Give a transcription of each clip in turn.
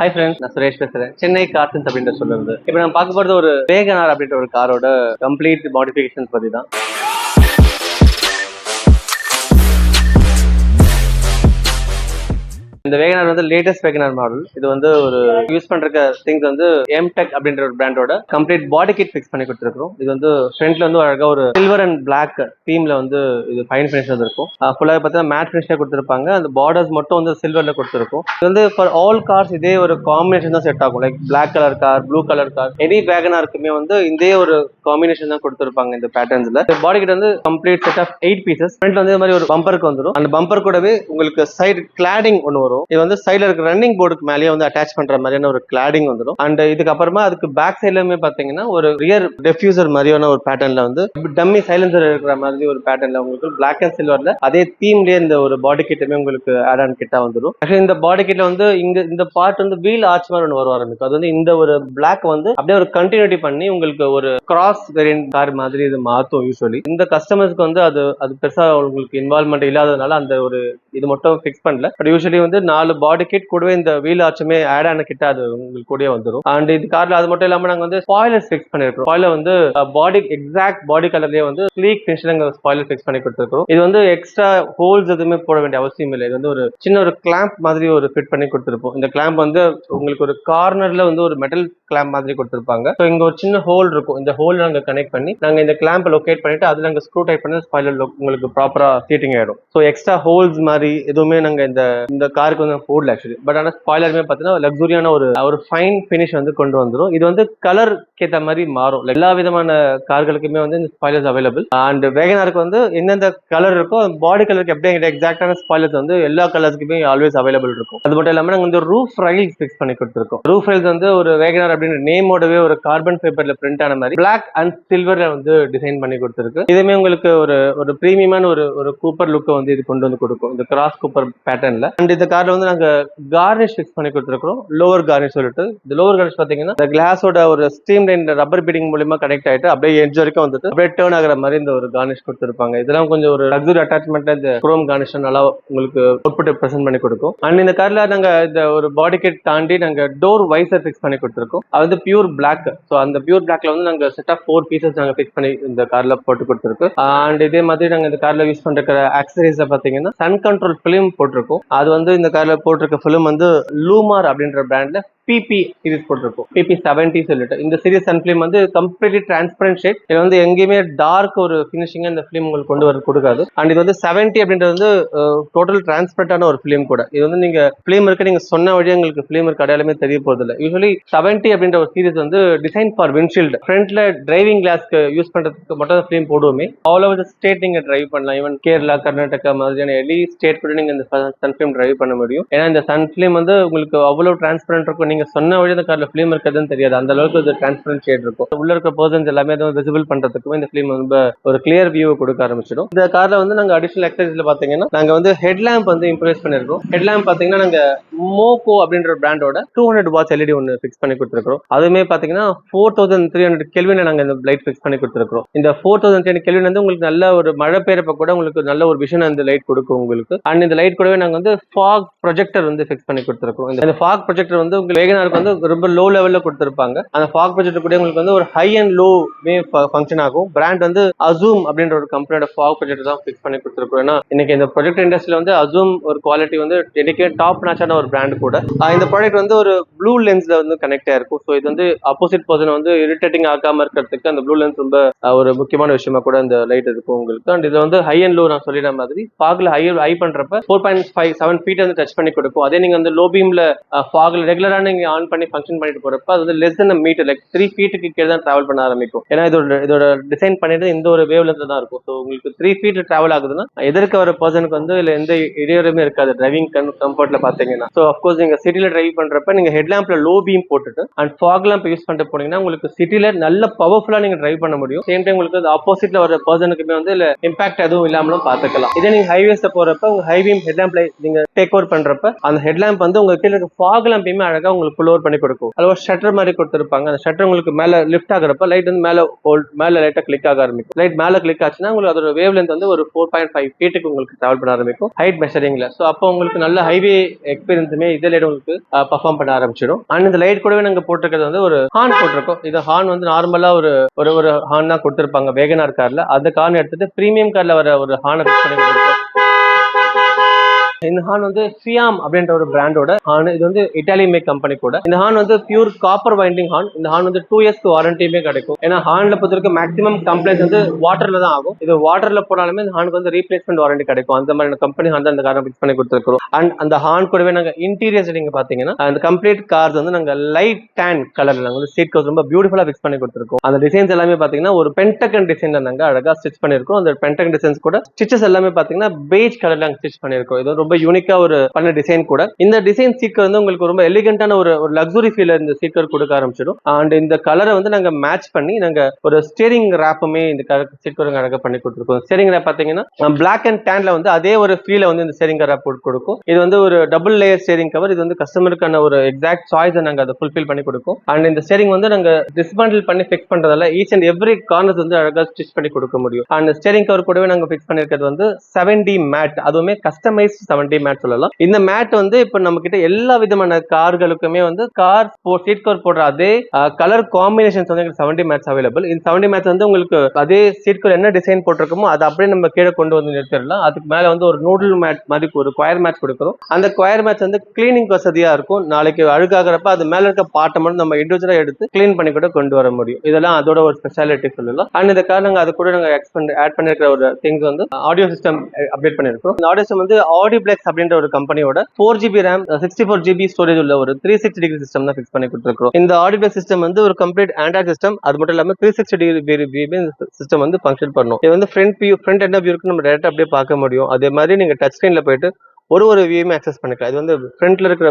Hi friends, நான் சுரேஷ் பேசுறேன். சென்னை கார்சன்ஸ் அப்படின்ற சொல்லுறது. இப்போ நம்ம பார்க்க போறது ஒரு வேகனார் அப்படின்ற ஒரு காரோட கம்ப்ளீட் மாடிஃபிகேஷன்ஸ் பத்தி தான். இந்த வேகனார் வந்து லேட்டஸ்ட் வேகனார் மாடல். இது வந்து ஒரு யூஸ் பண்ற திங்ஸ் வந்து எம்டெக் அப்படின்ற ஒரு பிராண்டோட கம்ப்ளீட் பாடி கிட் ஃபிக்ஸ் பண்ணி கொடுத்துருக்கோம். இது வந்து ஃப்ரண்ட்ல வந்து அழகா ஒரு சில்வர் அண்ட் பிளாக் தீம்ல வந்து இது ஃபைன் ஃபினிஷ் வந்து இருக்கும். ஃபுல்லாக பார்த்தீங்கன்னா மேட் ஃபினிஷ்ல கொடுத்துருப்பாங்க. அந்த பார்டர்ஸ் மட்டும் வந்து சில்வர்ல கொடுத்துருக்கும். இது வந்து ஃபார் ஆல் கார்ஸ் இதே ஒரு காம்பினேஷன் தான் செட் ஆகும். Like black colour car, blue colour car, any வேகனாருக்குமே வந்து இதே ஒரு காம்பினேஷன் தான் கொடுத்துருப்பாங்க இந்த பேட்டர்ன்ஸ்ல. பாடி கிட் வந்து கம்ப்ளீட் செட் ஆஃப் 8 பீசஸ். ஃப்ரண்ட்ல வந்து இந்த மாதிரி ஒரு பம்பருக்கு வந்துடும். அந்த பம்பர் கூடவே உங்களுக்கு சைடு கிளாடிங் ஒன்று வரும். இது வந்து சைடுல இருக்க ரன்னிங் போர்டுக்கு மேலேயே வந்து அட்டாச் பண்ற மாதிரியான ஒரு கிளாடிங் வந்துடும். அண்ட் இதுக்கு அப்புறமா அதுக்கு பேக் சைட்லயுமே பாத்தீங்கன்னா ஒரு ரியர் டெஃப்யூசர் மாதிரியான ஒரு பேட்டர்ன்ல வந்து டம்மி சைலன்சர் இருக்கிற மாதிரி ஒரு பேட்டர்ன்ல உங்களுக்கு பிளாக் அண்ட் சில்வர்ல அதே தீம்லயே இந்த ஒரு பாடி கிட்டுமே உங்களுக்கு ஆட் ஆன் கிட்டா வந்துடும். இந்த பாடி கிட்ல வந்து இங்க இந்த பார்ட் வந்து வீல் ஆர்ச் மாதிரி ஒன்று வரும் ஆரம்பிக்கும். அது வந்து இந்த ஒரு பிளாக் வந்து அப்படியே ஒரு கண்டினியூட்டி பண்ணி உங்களுக்கு ஒரு கிராஸ் வேரியன்ட் கார் மாதிரி இது மாத்தும். யூஸ்வலி இந்த கஸ்டமர்ஸ்க்கு வந்து அது பெருசா உங்களுக்கு இன்வால்வ்மெண்ட் இல்லாததுனால அந்த ஒரு இது மட்டும் ஃபிக்ஸ் பண்ணல. பட் யூஸ்வலி வந்து 4 பாடி கிட் கூடவே இந்த வீல் ஆர்ச்சுமே ஆட் ஆன கிட்ட அது உங்களுக்கு கூட வந்துடும். அண்ட் இது கார்ல அது மட்டும் இல்லாம நாங்க வந்து ஸ்பாய்லர்ஸ் ஃபிக்ஸ் பண்ணிருக்கோம். ஸ்பாய்லர் வந்து பாடி எக்ஸாக்ட் பாடி கலர்லயே வந்து ஸ்லீக் ஃபினிஷ்ல ஸ்பாய்லர் ஃபிக்ஸ் பண்ணி கொடுத்துருக்கோம். இது வந்து எக்ஸ்ட்ரா ஹோல்ஸ் எதுவுமே போட வேண்டிய அவசியம் இல்லை. இது வந்து ஒரு சின்ன ஒரு கிளாம்ப் மாதிரி ஒரு ஃபிட் பண்ணி கொடுத்துருப்போம். இந்த கிளாம்ப் வந்து உங்களுக்கு ஒரு கார்னர்ல வந்து ஒரு மெட்டல் கிளாம்ப் மாதிரி கொடுத்துருப்பாங்க. ஸோ இங்க ஒரு சின்ன ஹோல் இருக்கும். இந்த ஹோல் நாங்க கனெக்ட் பண்ணி நாங்க இந்த கிளாம்ப் லொகேட் பண்ணிட்டு அதுல நாங்க ஸ்க்ரூ டைப் பண்ணி ஸ்பாய்லர் உங்களுக்கு ப்ராப்பரா சீட்டிங் ஆயிடும். ஸோ எக்ஸ்ட்ரா ஹோல்ஸ் மாதிரி எதுவுமே நாங்க இந்த காருக்கு வந்து போடல ஆக்சுவலி. பட் ஆனால் ஸ்பாய்லருமே பார்த்தீங்கன்னா லக்ஸுரியான ஒரு ஃபைன் ஃபினிஷ் வந்து கொண்டு வந்துடும். இது வந்து கலர் கேட்ட மாதிரி மாறும். எல்லா விதமான கார்களுக்குமே வந்து இந்த ஸ்பாய்லர்ஸ் அவைலபிள். அண்ட் வேகனாருக்கு வந்து எந்தெந்த கலர் இருக்கோ பாடி கலருக்கு எப்படி எக்ஸாக்டான ஸ்பாய்லர்ஸ் வந்து எல்லா கலர்ஸ்க்குமே ஆல்வேஸ் அவைலபிள் இருக்கும். அது மட்டும் இல்லாமல் நாங்கள் வந்து ரூஃப் ரைல்ஸ் ஃபிக்ஸ் பண்ணி கொடுத்துருக்கோம். ரூஃப் ரைல்ஸ் வந்து ஒரு வேகனார் அப்படின்ற நேமோடவே ஒரு கார்பன் பேப்பர்ல பிரிண்ட் ஆன மாதிரி பிளாக் அண்ட் சில்வர்ல வந்து டிசைன் பண்ணி கொடுத்துருக்கு. இதுவுமே உங்களுக்கு ஒரு பிரீமியமான ஒரு கூப்பர் லுக்கை வந்து இது கொண்டு வந்து கொடுக்கும் இந்த கிராஸ் கூப்பர் பேட்டர்ன்ல. அண்ட் இந்த கார்ல வந்து நாங்க கார்னிஷ் ஃபிக்ஸ் பண்ணி கொடுத்துருக்கோம். லோவர் கார்னிஷ் சொல்லிட்டு இந்த லோவர் கார்னிஷ் பாத்தீங்கன்னா இந்த கிளாஸோட ஒரு ஸ்ட்ரீம் லைன் ரப்பர் பீடிங் மூலமா கனெக்ட் ஆயிட்டு அப்படியே எட்ஜ் வரைக்கும் வந்துட்டு அப்படியே டேர்ன் ஆகிற மாதிரி இந்த ஒரு கார்னிஷ் கொடுத்துருப்பாங்க. இதெல்லாம் கொஞ்சம் ஒரு லக்ஸரி அட்டாச்மெண்ட்ல இந்த குரோம் கார்னிஷ் நல்லா உங்களுக்கு அவுட்புட் பிரசன்ட் பண்ணி கொடுக்கும். அண்ட் இந்த கார்ல நாங்க இந்த ஒரு பாடி கிட் தாண்டி நாங்க டோர் வைசர் ஃபிக்ஸ் பண்ணி கொடுத்துருக்கோம். அது வந்து பியூர் பிளாக். ஸோ அந்த பியூர் பிளாக்ல வந்து நாங்க செட் ஆஃப் 4 பீசஸ் நாங்க ஃபிக்ஸ் பண்ணி இந்த கார்ல போட்டு கொடுத்துருக்கு. அண்ட் இதே மாதிரி நாங்க இந்த கார்ல யூஸ் பண்ற ஆக்சசரிஸ்ல பாத்தீங்கன்னா சன் கண்ட்ரோல் பிலிம் போட்டிருக்கோம். அது வந்து இந்த கார்ல போட்டிருக்க பிலிம் வந்து லூமார் அப்படின்ற பிராண்ட்ல பிபி சீரிஸ் போட்டிருக்கும். பிபி 70 சொல்லிட்டு இந்த சீரிஸ் சன் பிலிம் வந்து கம்ப்ளீட்லி டிரான்ஸ்பரண்ட் ஷேட். இது வந்து எங்கேயுமே டார்க் ஒரு ஃபினிஷிங் இந்த பிலிம் உங்களுக்கு கொண்டு வர கொடுக்காது. அண்ட் இது வந்து 70 அப்படின்றது வந்து டோட்டல் டிரான்ஸ்பரண்டான ஒரு பிலிம் கூட. இது வந்து நீங்க பிலிம் இருக்கு நீங்க சொன்ன வழியே உங்களுக்கு பிலிம் இருக்கு அடையாளமே தெரிய போறது இல்லை. யூஸ்வலி 70 அப்படின்ற ஒரு சீரிஸ் வந்து டிசைன் ஃபார் விண்ட்ஷீல்டு. ஃப்ரண்ட்ல டிரைவிங் கிளாஸ்க்கு யூஸ் பண்றதுக்கு மட்டும் பிலிம் போடுவோமே. ஆல் ஓவர் த ஸ்டேட் நீங்க டிரைவ் பண்ணலாம். ஈவன் கேரளா, கர்நாடகா மாதிரியான எலி ஸ்டேட் கூட நீங்க இந்த சன் பிலிம் டிரைவ் பண்ண முடியும். ஏன்னா இந்த சன் பிலிம் வந்து உங்களுக்கு அவ்வளவு டிரான்ஸ்பரண்ட் இருக்கும். நீங்க சொன்ன வழி அந்த கார்ல பிலிம் இருக்கிறதுன்னு தெரியாது. அந்த அளவுக்கு டிரான்ஸ்பரண்ட் ஷேட் இருக்கும். உள்ள இருக்க பர்சன்ஸ் எல்லாமே விசிபிள் பண்றதுக்குமே இந்த பிலிம் வந்து ஒரு கிளியர் வியூ கொடுக்க ஆரம்பிச்சிடும். இந்த கார்ல வந்து நாங்க அடிஷனல் எக்ஸசைஸ்ல பாத்தீங்கன்னா நாங்க வந்து ஹெட்லாம்ப் வந்து இம்ப்ரூவைஸ் பண்ணிருக்கோம். ஹெட்லாம்ப் பாத்தீங்கன்னா நாங்க மோகோ அப்படின்ற பிராண்டோட 200 வாட்ஸ் எல்இடி ஒன்று ஃபிக்ஸ் பண்ணி கொடுத்துருக்கோம். அதுவுமே பாத்தீங்கன்னா 4300 கெல்வின் நாங்க இந்த லைட் ஃபிக்ஸ் பண்ணி கொடுத்துருக்கோம். இந்த 4300 கெல்வின் வந்து உங்களுக்கு நல்ல ஒரு மழை பெய்யறப்ப கூட உங்களுக்கு நல்ல ஒரு விஷன் அந்த லைட் கொடுக்கும் உங்களுக்கு. அண்ட் இந்த லைட் கூடவே நாங்க வந்து ஃபாக் ப்ரொஜெக்டர் வந்து ஃபிக்ஸ் பண்ணி கொடுத்துருக்கோம். இந்த ஃபாக் ப்ரொஜெக்டர் வந்து உங்களுக்கு வேகனாருக்கு வந்து ரொம்ப லோ லெவல்ல கொடுத்திருப்பாங்க. அந்த ஃபாக் ப்ரொஜெக்டர் கூட உங்களுக்கு வந்து ஒரு ஹை அண்ட் லோ ஃபங்க்ஷன் ஆகும். பிராண்ட் வந்து அசூம் அப்படின்ற ஒரு கம்பெனியோட ஃபாக் ப்ரொஜெக்டர் தான் ஃபிக்ஸ் பண்ணி கொடுத்துருக்கோம். ஏன்னா இன்னைக்கு இந்த ப்ரொஜெக்ட் இண்டஸ்ட்ரியில வந்து அசூம் ஒரு குவாலிட்டி வந்து எனக்கு டாப் நாச்சான ஒரு பிராண்ட் கூட. இந்த ப்ராடக்ட் வந்து ஒரு ப்ளூ லென்ஸ்ல வந்து கனெக்ட் ஆயிருக்கும். ஸோ இது வந்து ஆப்போசிட் பர்சன் வந்து இரிட்டேட்டிங் ஆகாம இருக்கிறதுக்கு அந்த ப்ளூ லென்ஸ் ரொம்ப ஒரு முக்கியமான விஷயமா கூட இந்த லைட் இருக்கும் உங்களுக்கு. அண்ட் இதுல வந்து ஹை அண்ட் லோ நான் சொல்லிடுற மாதிரி ஃபாக்ல ஹை பண்றப்ப 4.57 ஃபீட் வந்து டச் பண்ணி கொடுக்கும். அதே நீங்க வந்து லோ பீம்ல ஃபாக்ல ரெகுலரா நீங்க ஆன் பண்ணி ஃபங்க்ஷன் பண்ணிட்டு போறப்ப அது வந்து லெஸ் தென் மீட்டர் லைக் 3 ஃபீட்டுக்கு கீழே தான் டிராவல் பண்ண ஆரம்பிக்கும். ஏன்னா இதோட டிசைன் பண்ணிட்டு இந்த ஒரு வேவ் லென்த் தான் இருக்கும். ஸோ உங்களுக்கு 3 ஃபீட் டிராவல் ஆகுதுன்னா எதிர்க்க வர பர்சனுக்கு வந்து இல்ல எந்த இடையூறுமே இருக்காது டிரைவிங் கம்ஃபர்ட்ல பாத்தீங்கன்னா. ஸோ அப்கோர்ஸ் நீங்க சிட்டில டிரைவ் பண்றப்ப நீங்க ஹெட்லாம்ப்ல லோ பீம் போட்டுட்டு அண்ட் ஃபாக் லாம்ப் யூஸ் பண்ணிட்டு போனீங்கன்னா உங்களுக்கு சிட்டில நல்ல பவர்ஃபுல்லா நீங்க டிரைவ் பண்ண முடியும். சேம் டைம் உங்களுக்கு ஆப்போசிட்ல வர பர்சனுக்குமே வந்து இல்ல இம்பாக்ட் எதுவும் இல்லாமலும் பாத்துக்கலாம். இதே நீங்க ஹைவேஸ்ல போறப்ப உங்க ஹை பீம் ஹெட்லாம்ப்ல நீங்க டேக் ஓவர் பண்றப்ப அந்த ஹெட்லாம்ப் வந்து உங்க கீழே இருக்க ஃபாக் லாம்பையுமே அழகா உங்களுக்கு புல் ஓவர் பண்ணி கொடுக்கும். அது ஒரு ஷட்டர் மாதிரி கொடுத்துருப்பாங்க. அந்த ஷட்டர் உங்களுக்கு மேல லிஃப்ட் ஆகுறப்ப லைட் வந்து மேல லைட்டா கிளிக் ஆக ஆரம்பிக்கும். லைட் மேல கிளிக் ஆச்சுன்னா உங்களுக்கு அதோட வேவ் லென்த் வந்து ஒரு 4.5 ஃபீட்டுக்கு உங்களுக்கு டிராவல் பண்ண ஆரம்பிக்கும் ஹைட் மெஷரிங்ல. ஸோ அப்போ உங்களுக்கு நல்ல ஹைவே எக்ஸ்பீரியன்ஸுமே இதே லைட் உங்களுக்கு பர்ஃபார்ம் பண்ண ஆரம்பிச்சிடும். அண்ட் இந்த லைட் கூடவே நாங்க போட்டிருக்கிறது வந்து ஒரு ஹார்ன் போட்டிருக்கோம். இது ஹார்ன் வந்து நார்மலா ஒரு ஒரு ஹார்ன் தான் கொடுத்துருப்பாங்க வேகனார் கார்ல. அந்த ஹார்ன் எடுத்துட்டு பிரீமியம் கார்ல வர ஒரு ஹார்னை ஃபிக்ஸ் பண்ணி கொடுத்துருக்கோம். இந்த ஹார்ன் வந்து ஃபியாம் அப்படின்ற ஒரு பிராண்டோட ஹார்ன். இது வந்து இட்டாலியன் மேக் கம்பெனி கூட. இந்த ஹார்ன் வந்து பியூர் காப்பர் வைண்டிங் ஹார்ன். இந்த ஹார்ன் வந்து 2 இயர்ஸ்க்கு வாரண்டியுமே கிடைக்கும். ஏன்னா ஹார்ன்ல பொறுத்தவரைக்கு மேக்ஸிமம் கம்ப்ளைண்ட்ஸ் வந்து வாட்டர்ல தான் ஆகும். இது வாட்டர்ல போனாலுமே இந்த ஹார்னுக்கு வந்து ரீப்ளேஸ்மெண்ட் வாரண்டி கிடைக்கும். அந்த மாதிரி கம்பெனி ஹார்ன் தான் இந்த காரை ஃபிக்ஸ் பண்ணி கொடுத்துருக்கோம். அண்ட் அந்த ஹார்ன் கூடவே நாங்க இன்டீரியர்ஸ் நீங்க பாத்தீங்கன்னா அந்த கம்ப்ளீட் கார்ஸ் வந்து நாங்க லைட் டேன் கலர்ல நாங்க வந்து சீட் கவர்ஸ் ரொம்ப பியூட்டிஃபுல்லா ஃபிக்ஸ் பண்ணி கொடுத்துருக்கோம். அந்த டிசைன்ஸ் எல்லாமே பாத்தீங்கன்னா ஒரு பென்டகன் டிசைன்ல நாங்க அழகா ஸ்டிச் பண்ணிருக்கோம். அந்த பென்டகன் டிசைன்ஸ் கூட ஸ்டிச்சஸ் எல்லாமே பாத்தீங்கன்னா பெய்ஜ் கலர்ல ஸ்டிச் பண்ணிருக்கோம். இது ரொம்ப யூனிக்கா ஒரு பண்ண டிசைன் கூட. இந்த டிசைன் சீக்கர் வந்து உங்களுக்கு ரொம்ப எலிகண்டான ஒரு லக்ஸுரி ஃபீல் இந்த சீக்கர் கொடுக்க ஆரம்பிச்சிடும். அண்ட் இந்த கலரை வந்து நாங்க மேட்ச் பண்ணி நாங்க ஒரு ஸ்டீரிங் ரேப்புமே இந்த சீக்கர் அழகா பண்ணி கொடுத்துருக்கோம். ஸ்டீரிங் ரேப் பாத்தீங்கன்னா பிளாக் அண்ட் டேன்ல வந்து அதே ஒரு ஃபீலை வந்து இந்த ஸ்டீரிங் ரேப் கொடுக்கும். இது வந்து ஒரு டபுள் லேயர் ஸ்டீரிங் கவர். இது வந்து கஸ்டமருக்கான ஒரு எக்ஸாக்ட் சாய்ஸ் நாங்க அதை ஃபுல்ஃபில் பண்ணி கொடுக்கும். அண்ட் இந்த ஸ்டீரிங் வந்து நாங்க டிஸ்மேண்டில் பண்ணி ஃபிக்ஸ் பண்றதால ஈச் அண்ட் எவ்ரி கார்னர்ஸ் வந்து அழகா ஸ்டிச் பண்ணி கொடுக்க முடியும். அண்ட் ஸ்டீரிங் கவர் கூடவே நாங்க ஃபிக்ஸ் பண்ணிருக்கிறது வந்து 7D மேட். அதுவுமே கஸ்டமைஸ் 7D மேட் சொல்லலாம். இந்த மேட் வந்து இப்ப நம்ம கிட்ட எல்லா விதமான கார்களுக்குமே வந்து கார் சீட் கவர் போடுற அதே கலர் காம்பினேஷன்ஸ் வந்து 70 மேட்ஸ் அவைலபிள். இந்த 70 மேட்ஸ் வந்து உங்களுக்கு அதே சீட் கவர் என்ன டிசைன் போட்டிருக்கோமோ அதை அப்படியே நம்ம கீழே கொண்டு வந்து நிறுத்திடலாம். அதுக்கு மேல வந்து ஒரு நூடுல் மேட் மாதிரி ஒரு ஸ்கொயர் மேட்ச் கொடுக்குறோம். அந்த ஸ்கொயர் மேட்ச் வந்து கிளீனிங் வசதியா இருக்கும். நாளைக்கு அழுகாகிறப்ப அது மேல இருக்க பாட்டை மட்டும் நம்ம இண்டிவிஜுவலா எடுத்து கிளீன் பண்ணி கூட கொண்டு வர முடியும். இதெல்லாம் அதோட ஒரு ஸ்பெஷாலிட்டி சொல்லலாம். அண்ட் இந்த கார் நாங்க அது கூட நாங்க ஆட் பண்ணிருக்கிற ஒரு திங்ஸ் வந்து ஆடியோ சிஸ்டம் அப்டேட் பண்ணிருக்கோம். இந்த ஆடியோ சிஸ்டம் வந்து ஆடிப்ளெக்ஸ் அப்படின்ற ஒரு கம்பெனியோட 4GB RAM 64GB ஸ்டோரேஜ் உள்ள ஒரு 360 டிகிரி சிஸ்டம் தான் ஃபிக்ஸ் பண்ணி கொடுத்துருக்கோம். இந்த ஆடிப்ளெக்ஸ் சிஸ்டம் வந்து ஒரு கம்ப்ளீட் ஆண்ட்ராய்ட் சிஸ்டம். அது மட்டும் இல்லாம 360 டிகிரி சிஸ்டம் வந்து ஃபங்க்ஷன் பண்ணும். இது வந்து ஃப்ரண்ட் என்ன வியூ நம்ம டேரக்டா அப்படியே பார்க்க முடியும். அதே மாதிரி நீங்க டச் ஸ்கிரீன்ல போயிட்டு ஒரு வியூமே அக்சஸ் பண்ணிக்கலாம். இது வந்து ஃப்ரண்ட்ல இருக்கிற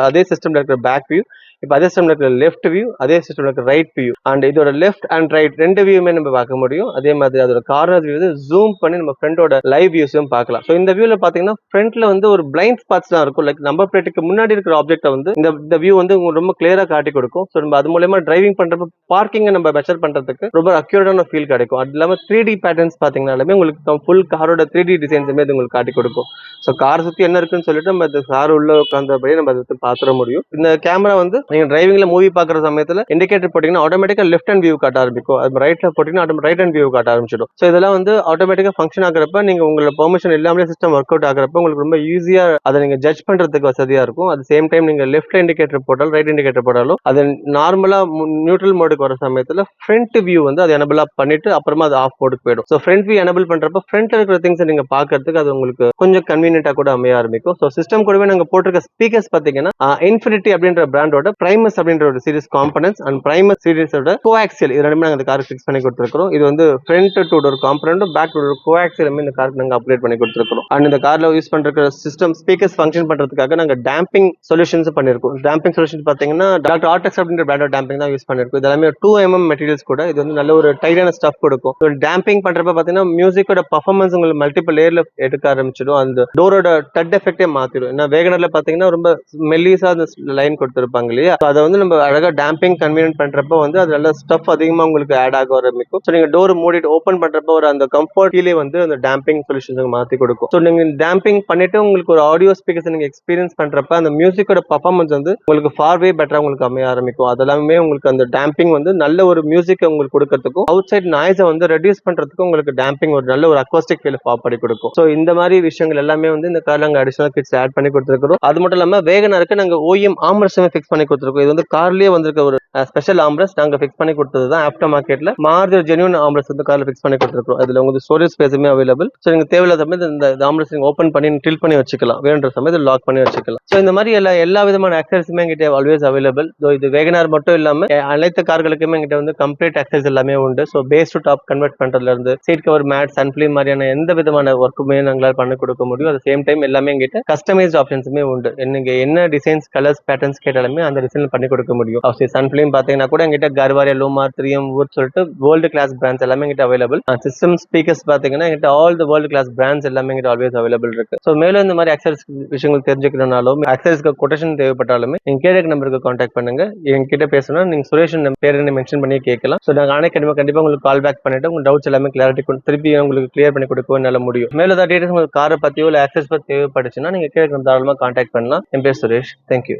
அதே சிஸ்டம்ல இருக்கிற பேக் வியூ, இப்போ அதே சிஸ்டம்ல இருக்கிற லெஃப்ட் வியூ, அதே சிஸ்டம்ல இருக்கிற ரைட் வியூ. அண்ட் இதோட லெஃப்ட் அண்ட் ரைட் ரெண்டு வியூமே நம்ம பார்க்க முடியும். அதே மாதிரி அதோட கார்னர் வியூ வந்து ஜூம் பண்ணி நம்ம ஃப்ரண்டோட லைவ் வியூஸும் பார்க்கலாம். ஸோ இந்த வியூல பாத்தீங்கன்னா ஃப்ரண்ட்ல வந்து ஒரு பிளைண்ட் ஸ்பாட்ஸ் தான் இருக்கும். லைக் நம்பர் பிளேட்டுக்கு முன்னாடி இருக்கிற ஆப்ஜெக்ட்டை வந்து இந்த வியூ வந்து ரொம்ப கிளியரா காட்டி கொடுக்கும். ஸோ நம்ம அது மூலமா டிரைவிங் பண்றப்ப பார்க்கிங்கை நம்ம மெஷர் பண்றதுக்கு ரொம்ப அக்யூரேட்டான ஃபீல் கிடைக்கும். அது இல்லாம 3D பேட்டர்ன்ஸ் பாத்தீங்கன்னாலுமே உங்களுக்கு ஃபுல் காரோட 3D டிசைன்ஸுமே இது உங்களுக்கு காட்டி கொடுக்கும். ஸோ கார் சுத்தி என்ன இருக்குன்னு சொல்லிட்டு நம்ம இந்த கார் உள்ள உட்கார்ந்தபடியே நம்ம அதை பாத்துற முடியும். இந்த கேமரா வந்து நீங்க டிரைவிங்ல மூவி பாக்குற சமயத்துல இண்டிகேட்டர் போட்டீங்கன்னா ஆட்டோமேட்டிக்கா லெஃப்ட் ஹேண்ட் வியூ காட்ட ஆரம்பிக்கும். அது ரைட்ல போட்டீங்கன்னா ரைட் ஹேண்ட் வியூ காட்ட ஆரம்பிச்சிடும். ஸோ இதெல்லாம் வந்து ஆட்டோமேட்டிக்கா ஃபங்க்ஷன் ஆகிறப்ப நீங்க உங்களோட பெர்மிஷன் இல்லாமலே சிஸ்டம் ஒர்க் அவுட் ஆகிறப்ப உங்களுக்கு ரொம்ப ஈஸியா அதை நீங்க ஜட்ஜ் பண்றதுக்கு வசதியா இருக்கும். அது சேம் டைம் நீங்க லெஃப்ட் இண்டிகேட்டர் போட்டாலும் ரைட் இண்டிகேட்டர் போட்டாலும் அது நார்மலா நியூட்ரல் மோடுக்கு வர சமயத்துல ஃப்ரண்ட் வியூ வந்து அது எனபிள் பண்ணிட்டு அப்புறமா அது ஆஃப் மோடுக்கு போயிடும். ஸோ ஃப்ரண்ட் வியூ எனபிள் பண்றப்ப ஃப்ரண்ட்ல இருக்கிற திங்ஸ் நீங்க பாக்குறதுக்கு அது உங்களுக்கு கொஞ்சம் கன்வீனியன்ட்டா கூட அமைய ஆரம்பிக்கும். ஸோ சிஸ்டம் கூடவே நாங்க போட்டிருக்க ஸ்பீக்கர்ஸ் பாத்தீங்கன்னா இன்ஃபினிட்டி அப்படின்ற பிராண்டோட பிரைமஸ் அப்படின்ற ஒரு சீரிஸ் காம்பனன்ட்ஸ் அண்ட் பிரைமஸ் சீரிஸோட கோஆக்சியல் இது ரெண்டுமே நாங்க இந்த காருக்கு ஃபிக்ஸ் பண்ணி கொடுத்துருக்கோம். இது வந்து ஃப்ரண்ட் டூ டோர் காம்பனன்ட்டும் பேக் டூ டோர் கோஆக்சியலுமே இந்த காருக்கு நாங்க அப்கிரேட் பண்ணி கொடுத்துருக்கோம். அண்ட் இந்த கார்ல யூஸ் பண்ற சிஸ்டம் ஸ்பீக்கர்ஸ் ஃபங்க்ஷன் பண்றதுக்காக நாங்க டேம்பிங் சொல்யூஷன்ஸ் பண்ணிருக்கோம். டேம்பிங் சொல்யூஷன் பாத்தீங்கன்னா டாக்டர் ஆர்டெக்ஸ் அப்படின்ற பிராண்டோட டேம்பிங் தான் யூஸ் பண்ணிருக்கோம். இது எல்லாமே 2mm மெட்டீரியல்ஸ் கூட. இது வந்து நல்ல ஒரு டைட்டான ஸ்டஃப் கொடுக்கும். டேம்பிங் பண்றப்ப பாத்தீங்கன்னா மியூசிக்கோட பர்ஃபார்மன்ஸ் உங்களுக்கு மல்டிபிள் லேயர்ல எடுக்க ஆரம்பிச்சிடும். அந்த டோரோட டட் எஃபெக்டே மாத்திடும். ஏன்னா வேகனர்ல பாத்தீங்கன்னா ரொம்ப மெல்லிசா அந்த லைன் கொடுத்துருப்பாங்க இல்லையா, அதை வந்து நம்ம அழகா டேம்பிங் கன்வீனியன்ட் பண்றப்ப வந்து அது நல்ல ஸ்டஃப் அதிகமா உங்களுக்கு ஆட் ஆக ஆரம்பிக்கும். ஸோ நீங்க டோர் மூடிட்டு ஓப்பன் பண்றப்ப ஒரு அந்த கம்ஃபர்ட்லயே வந்து அந்த டேம்பிங் சொல்யூஷன் மாத்தி கொடுக்கும். ஸோ நீங்க டேம்பிங் பண்ணிட்டு உங்களுக்கு ஒரு ஆடியோ ஸ்பீக்கர்ஸ் நீங்க எக்ஸ்பீரியன்ஸ் பண்றப்ப அந்த மியூசிக்கோட பர்ஃபார்மன்ஸ் வந்து உங்களுக்கு ஃபார்வே பெட்டரா உங்களுக்கு அமைய ஆரம்பிக்கும். அதெல்லாமே உங்களுக்கு அந்த டேம்பிங் வந்து நல்ல ஒரு மியூசிக் உங்களுக்கு கொடுக்கறதுக்கும் அவுட் சைட் நாய்ஸை வந்து ரெடியூஸ் பண்றதுக்கும் உங்களுக்கு டேம்பிங் ஒரு நல்ல ஒரு அக்வாஸ்டிக் ஃபீல் பண்ணி கொடுக்கும். ஸோ இந்த மாதிரி விஷயங்கள் எல்லாமே வந்து இந்த கார்ல நாங்க அடிஷனல் கிட்ஸ் ஆட் பண்ணி கொடுத்துருக்கோம். அது மட்டும் இல்லாம வேகனருக்கு நாங்க OEM ஆம்ரஸ்ட் ஃபிக்ஸ் பண்ணி கொடுத்துருக்கோம். இது வந்து கார்லயே வந்திருக்க ஒரு ஸ்பெஷல் ஆம்ரஸ்ட் நாங்க ஃபிக்ஸ் பண்ணி கொடுத்தது தான். ஆஃப்டர் மார்க்கெட்ல மார்ஜர் ஜென்யூன் ஆம்ரஸ்ட் வந்து கார்ல ஃபிக்ஸ் பண்ணி கொடுத்துருக்கோம். அதுல உங்களுக்கு ஸ்டோரேஜ் ஸ்பேஸுமே அவைலபிள். ஸோ நீங்க தேவையில்லாத சமயத்தில் இந்த ஆம்ரஸ்ட் நீங்க ஓப்பன் பண்ணி டில் பண்ணி வச்சுக்கலாம். வேணுன்ற சமயத்தில் லாக் பண்ணி வச்சுக்கலாம். ஸோ இந்த மாதிரி எல்லா விதமான ஆக்சஸரிஸுமே எங்கிட்ட ஆல்வேஸ் அவைலபிள். இது வேகனார் மட்டும் இல்லாம அனைத்து கார்களுக்குமே எங்கிட்ட வந்து கம்ப்ளீட் ஆக்சஸ் எல்லாமே உண்டு. So base to top convert பண்றதுல இருந்து சீட் கவர் மேட் சன்ஃபிலிம் மாதிரியான எந்த விதமான ஒர்க்குமே நாங்களால் பண்ணி கொடுக்க முடியும். அட் சேம் டைம் எல்லாமே எங்கிட்ட கஸ்டமைஸ்ட் ஆப்ஷன்ஸுமே உண்டு. நீங்க என்ன டிசைன்ஸ் கலர்ஸ் பேட்டர்ன்ஸ் கேட்டாலுமே அந்த அந்த டிசைன் பண்ணி கொடுக்க முடியும். சன்ஃபிளையும் பாத்தீங்கன்னா கூட எங்கிட்ட கர்வாரியா, லூமார், 3M வுட் சொல்லிட்டு வேர்ல்டு கிளாஸ் பிராண்ட்ஸ் எல்லாமே எங்கிட்ட அவைலபிள். சிஸ்டம் ஸ்பீக்கர்ஸ் பாத்தீங்கன்னா எங்கிட்ட all the world class brands எல்லாமே எங்கிட்ட ஆல்வேஸ் அவைலபிள் இருக்கு. ஸோ மேலும் இந்த மாதிரி அக்சரிஸ் விஷயங்கள் தெரிஞ்சுக்கணும்னாலும் அக்சரிஸ்க்கு கொட்டேஷன் தேவைப்பட்டாலுமே எங்க கீழே நம்பருக்கு கான்டாக்ட் பண்ணுங்க. என்கிட்ட பேசணும் நீங்க சுரேஷ் பேர் மென்ஷன் பண்ணி கேட்கலாம். ஸோ நாங்கள் கண்டிப்பா உங்களுக்கு கால் பேக் பண்ணிட்டு உங்க டவுட்ஸ் எல்லாமே கிளாரிட்டி திருப்பி உங்களுக்கு கிளியர் பண்ணி கொடுக்கவும் என்னால முடியும். மேலும் ஏதாவது டீடைல்ஸ் உங்களுக்கு காரை பத்தியோ இல்லை ஆக்சஸ் பத்தி தேவைப்பட்டுச்சுன்னா நீங்க கீழே தாராளமாக கான்டாக்ட் பண்ணலாம். என் பேர் சுரேஷ். தேங்க்யூ.